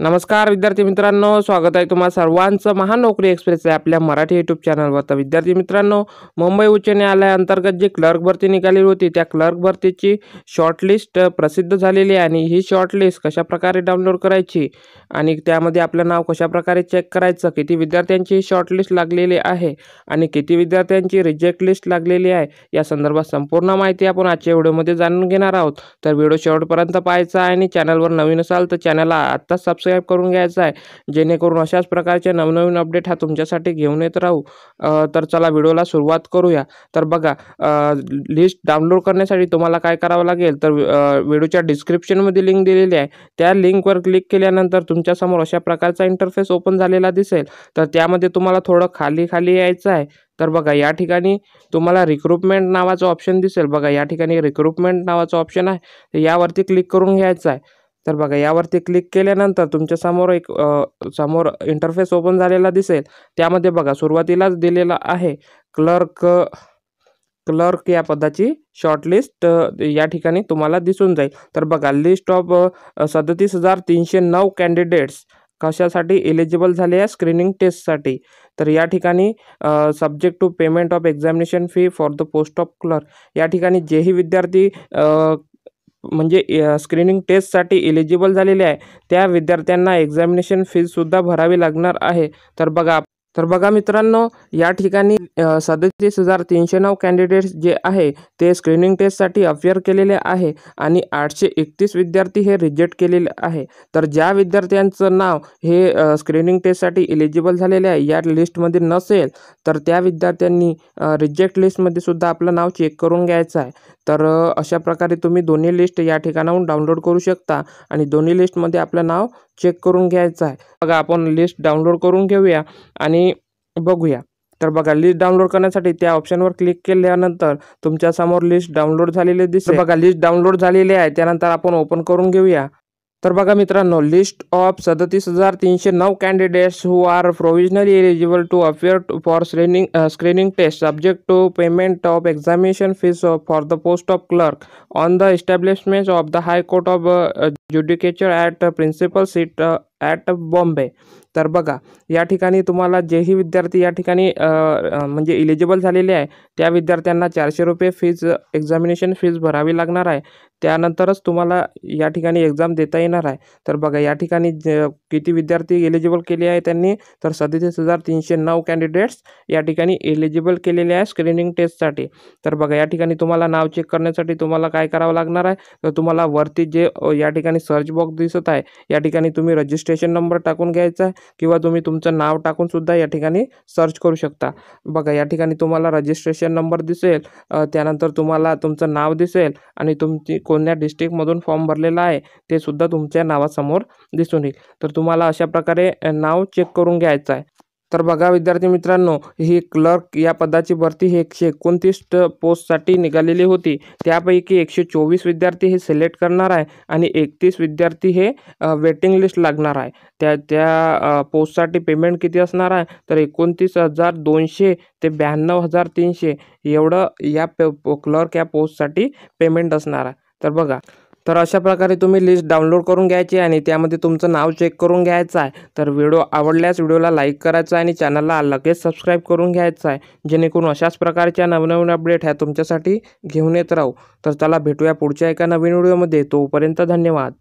नमस्कार विद्यार्थी मित्रांनो, स्वागत आहे तुम्हा सर्वांचं महानोकरी एक्सप्रेस या आपल्या मराठी यूट्यूब चॅनलवर। तर विद्यार्थी मित्रांनो, मुंबई उच्च न्यायालयाअंतर्गत जी क्लर्क भरती निघाली होती त्या क्लर्क भरतीची शॉर्टलिस्ट प्रसिद्ध झालेली आहे आणि ही शॉर्टलिस्ट कशा प्रकारे डाउनलोड करायची आणि त्यामध्ये आपलं नाव कशा प्रकारे चेक करायचं, किती विद्यार्थ्यांची शॉर्टलिस्ट लागलेली आहे आणि किती विद्यार्थ्यांची रिजेक्ट लिस्ट लागलेली आहे या संदर्भात संपूर्ण माहिती आपण आजच्या व्हिडिओमध्ये जाणून घेणार आहोत। तर व्हिडिओ शेवटपर्यंत पाहायचा आहे आणि चॅनलवर नवीन असाल तर चॅनलला आत्ताच सबस्क्राइब करून घ्यायचं आहे, जेणेकरून अशाच प्रकारचे नवनवीन अपडेट हा तुमच्यासाठी घेऊन येत राहू। तर चला व्हिडिओला सुरुवात करूया। तर बघा, लिस्ट डाउनलोड करण्यासाठी तुम्हाला काय करावं लागेल तर व्हिडिओच्या डिस्क्रिप्शनमध्ये लिंक दिलेली आहे, त्या लिंकवर क्लिक केल्यानंतर तुमच्यासमोर अशा प्रकारचा इंटरफेस ओपन झालेला दिसेल। तर त्यामध्ये तुम्हाला थोडं खाली यायचं आहे। तर बघा, या ठिकाणी तुम्हाला रिक्रुटमेंट नावाचं ऑप्शन दिसेल। बघा, या ठिकाणी रिक्रुटमेंट नावाचं ऑप्शन आहे, यावरती क्लिक करून घ्यायचं आहे। तर बघा, यावरती क्लिक केल्यानंतर तुमच्या समोर इंटरफेस ओपन झालेला दिसेल। त्यामध्ये बघा, सुरुवातीलाच दिलेला आहे क्लर्क या पदाची शॉर्टलिस्ट या ठिकाणी तुम्हाला दिसून जाईल। तर बघा, लिस्ट ऑफ 37,309 कॅन्डिडेट्स कशासाठी एलिजिबल झाले आहे, स्क्रीनिंग टेस्टसाठी। तर या ठिकाणी subject to payment of examination fee for the post of clerk, या ठिकाणी जेही विद्यार्थी म्हणजे स्क्रीनिंग टेस्टसाठी एलिजिबल झालेले आहे त्या विद्यार्थ्यांना एक्झामिनेशन फीसुद्धा भरावी लागणार आहे। तर बघा मित्रांनो, या ठिकाणी 37,309 कॅन्डिडेट्स जे आहे ते स्क्रीनिंग टेस्टसाठी अपियर केलेले आहे आणि 831 विद्यार्थी हे रिजेक्ट केलेले आहे। तर ज्या विद्यार्थ्यांचं नाव हे स्क्रीनिंग टेस्टसाठी एलिजिबल झालेले आहे या लिस्टमध्ये नसेल तर त्या विद्यार्थ्यांनी रिजेक्ट लिस्टमध्ये सुद्धा आपलं नाव चेक करून घ्यायचं आहे। तर अशा प्रकारे तुम्ही दोन्ही लिस्ट या ठिकाणाहून डाउनलोड करू शकता आणि दोन्ही लिस्टमध्ये आपलं नाव चेक करून घ्यायचं आहे। बघा, आपण लिस्ट डाउनलोड करून घेऊया आणि बघूया। तर बघा, लिस्ट डाउनलोड करण्यासाठी त्या ऑप्शनवर क्लिक केल्यानंतर तुमच्या समोर लिस्ट डाउनलोड झालेली दिसेल। बघा, लिस्ट डाउनलोड झालेली आहे, त्यानंतर आपण ओपन करून घेऊया। तर बघा मित्रांनो, list of 37,309 candidates who are provisionally eligible to appear for screening test subject to payment of examination fees for the post of clerk on the establishment of the high court of judicature at principal seat at Bombay. तर बघा, या ठिकाणी तुम्हाला जेही विद्यार्थी या ठिकाणी म्हणजे एलिजिबल झालेले आहे त्या विद्यार्थ्यांना 400 रुपये एक्झामिनेशन फीस भरावी लागणार आहे, त्यानंतरच तुम्हाला या ठिकाणी एक्झाम देता येणार आहे। तर बघा, या ठिकाणी किती विद्यार्थी एलिजिबल केले आहे त्यांनी तर 37,309 कॅन्डिडेट्स या ठिकाणी एलिजिबल केलेले आहे स्क्रीनिंग टेस्टसाठी। तर बघा, या ठिकाणी तुम्हाला नाव चेक करण्यासाठी तुम्हाला काय करावं लागणार आहे तर तुम्हाला वरती जे या ठिकाणी सर्च बॉक्स दिसत आहे या ठिकाणी तुम्ही रजिस्ट्रेशन नंबर टाकून घ्यायचा आहे किंवा तुम्ही तुमचं नाव टाकून सुद्धा या ठिकाणी सर्च करू शकता। बघा, या ठिकाणी तुम्हाला रजिस्ट्रेशन नंबर दिसेल, त्यानंतर तुम्हाला तुमचं नाव दिसेल आणि तुमची कोणत्या डिस्ट्रिक्टमधून फॉर्म भरलेला आहे ते सुद्धा तुमच्या नावासमोर दिसून येईल। तर तुम्हाला अशा प्रकारे नाव चेक करून घ्यायचं आहे। तर बघा विद्यार्थी मित्रांनो, ही क्लर्क या पदाची भरती ही 129 पोस्टसाठी निघालेली होती, त्यापैकी 124 विद्यार्थी हे सिलेक्ट करणार आहे आणि 31 विद्यार्थी हे वेटिंग लिस्ट लागणार आहे। त्या पोस्टसाठी पेमेंट किती असणार आहे तर 29,200 ते 92,300 एवढं या क्लर्क या पोस्टसाठी पेमेंट असणार आहे। तर बघा, तर अशा प्रकारे तुम्ही लिस्ट डाउनलोड करून घ्यायची आणि त्यामध्ये तुमचं नाव चेक करून घ्यायचं आहे। तर व्हिडिओ आवडल्यास व्हिडिओला लाईक करायचा आहे आणि चॅनलला लगेच सबस्क्राईब करून घ्यायचं आहे, जेणेकरून अशाच प्रकारच्या नवनवीन अपडेट ह्या तुमच्यासाठी घेऊन येत राहू। तर चला भेटूया पुढच्या एका नवीन व्हिडिओमध्ये, तोपर्यंत धन्यवाद।